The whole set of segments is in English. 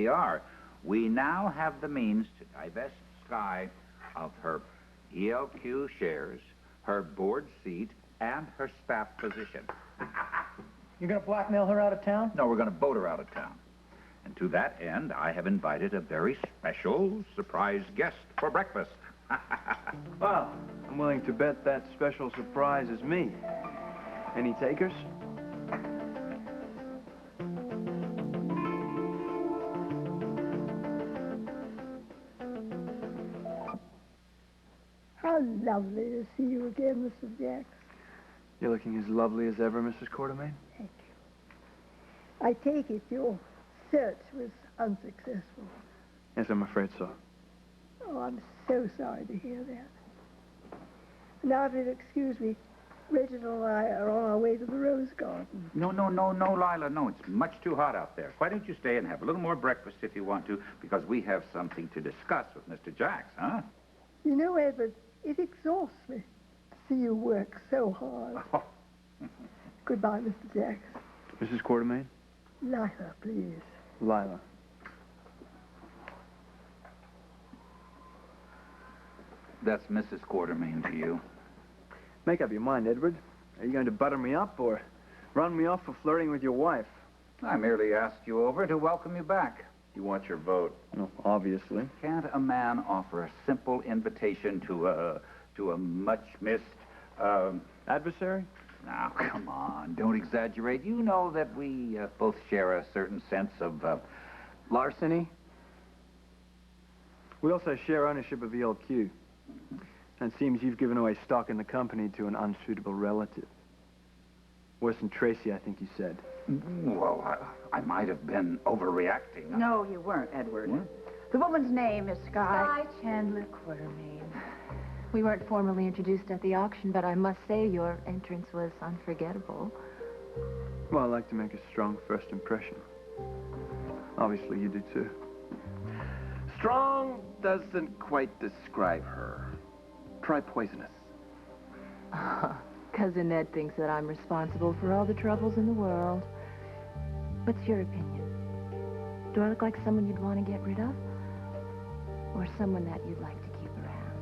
we are. We now have the means to divest Skye of her ELQ shares, her board seat, and her staff position. You're gonna blackmail her out of town? No, we're gonna boat her out of town. And to that end, I have invited a very special surprise guest for breakfast. Well, I'm willing to bet that special surprise is me. Any takers? How lovely to see you again, Mrs. Jax. You're looking as lovely as ever, Mrs. Quartermain. Thank you. I take it your search was unsuccessful. Yes, I'm afraid so. Oh, I'm so sorry to hear that. Now, if you'll excuse me, Reginald and I are on our way to the Rose Garden. No, Lila, no. It's much too hot out there. Why don't you stay and have a little more breakfast if you want to, because we have something to discuss with Mr. Jax, huh? You know, Edward, it exhausts me to see you work so hard. Oh. Goodbye, Mr. Jax. Mrs. Quartermain? Lila, please. Lila. That's Mrs. Quartermain to you. Make up your mind, Edward. Are you going to butter me up or run me off for flirting with your wife? I merely asked you over to welcome you back. You want your vote? No, obviously. Can't a man offer a simple invitation to a much-missed, Adversary? Now, come on, don't exaggerate. You know that we both share a certain sense of, Larceny? We also share ownership of ELQ. And it seems you've given away stock in the company to an unsuitable relative. Worse than Tracy, I think you said. Well, I might have been overreacting. No, you weren't, Edward. What? The woman's name is Skye. Skye Chandler Quartermain. We weren't formally introduced at the auction, but I must say your entrance was unforgettable. Well, I like to make a strong first impression. Obviously, you do too. Strong doesn't quite describe her. Try poisonous. Cousin Ned thinks that I'm responsible for all the troubles in the world. What's your opinion? Do I look like someone you'd want to get rid of? Or someone that you'd like to keep around?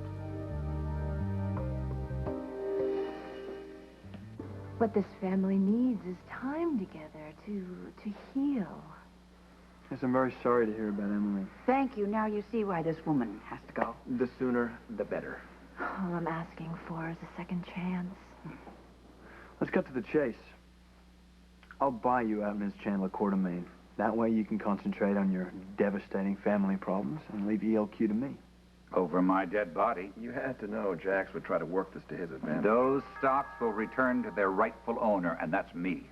What this family needs is time together to heal. Yes, I'm very sorry to hear about Emily. Thank you. Now you see why this woman has to go. The sooner, the better. All I'm asking for is a second chance. Let's cut to the chase. I'll buy you out, Ms. Chandler Quartermain. That way you can concentrate on your devastating family problems and leave ELQ to me. Over my dead body. You had to know Jax would try to work this to his advantage. Those stocks will return to their rightful owner, and that's me.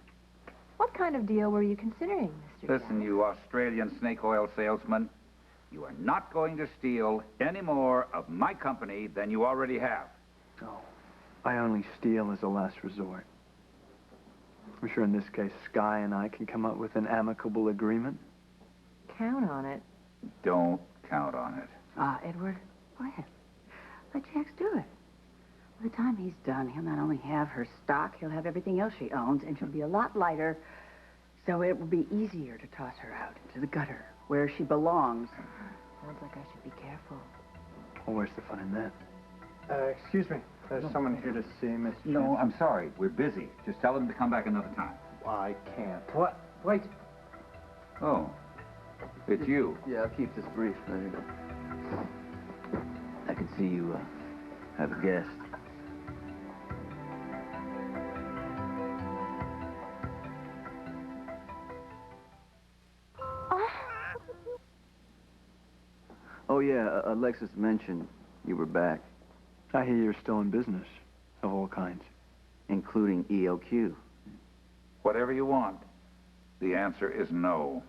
What kind of deal were you considering, Mr. Listen, you Australian snake oil salesman, you are not going to steal any more of my company than you already have. Oh, I only steal as a last resort. I'm sure in this case, Skye and I can come up with an amicable agreement. Count on it. Don't count on it. Edward, go ahead. Let Jax do it. By the time he's done, he'll not only have her stock, he'll have everything else she owns, and she'll be a lot lighter, so it will be easier to toss her out into the gutter, where she belongs. Sounds like I should be careful. Well, where's the fun in that? Excuse me. There's someone here to see Miss No, I'm sorry. We're busy. Just tell them to come back another time. I can't. What? Wait. Oh, it's you. Yeah, I'll keep this brief. There you go. I can see you have a guest. Oh, yeah, Alexis mentioned you were back. I hear you're still in business, of all kinds. Including ELQ. Whatever you want. The answer is no.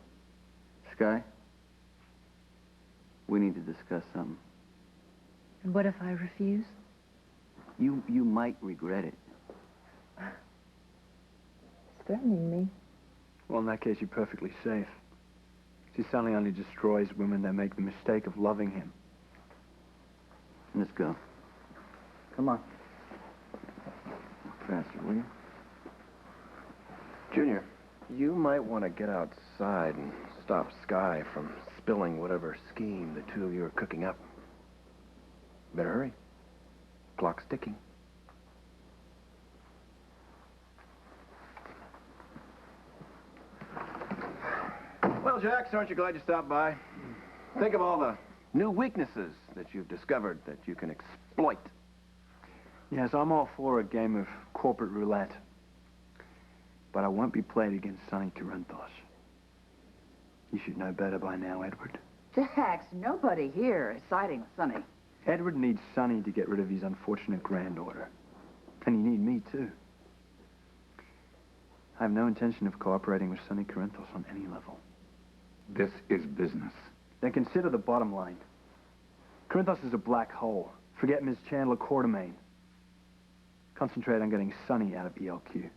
Skye, we need to discuss something. And what if I refuse? You might regret it. It's threatening me. Well, in that case, you're perfectly safe. He suddenly only destroys women that make the mistake of loving him. Let's go. Come on. Faster, will you? Junior, you might want to get outside and stop Skye from spilling whatever scheme the two of you are cooking up. Better hurry. Clock's ticking. Well, Jax, aren't you glad you stopped by? Think of all the new weaknesses that you've discovered that you can exploit. Yes, I'm all for a game of corporate roulette. But I won't be played against Sonny Corinthos. You should know better by now, Edward. Jax, nobody here is siding with Sonny. Edward needs Sonny to get rid of his unfortunate granddaughter. And he need me, too. I have no intention of cooperating with Sonny Corinthos on any level. This is business. Then consider the bottom line. Corinthos is a black hole. Forget Ms. Chandler Quartermain. Concentrate on getting Sonny out of ELQ.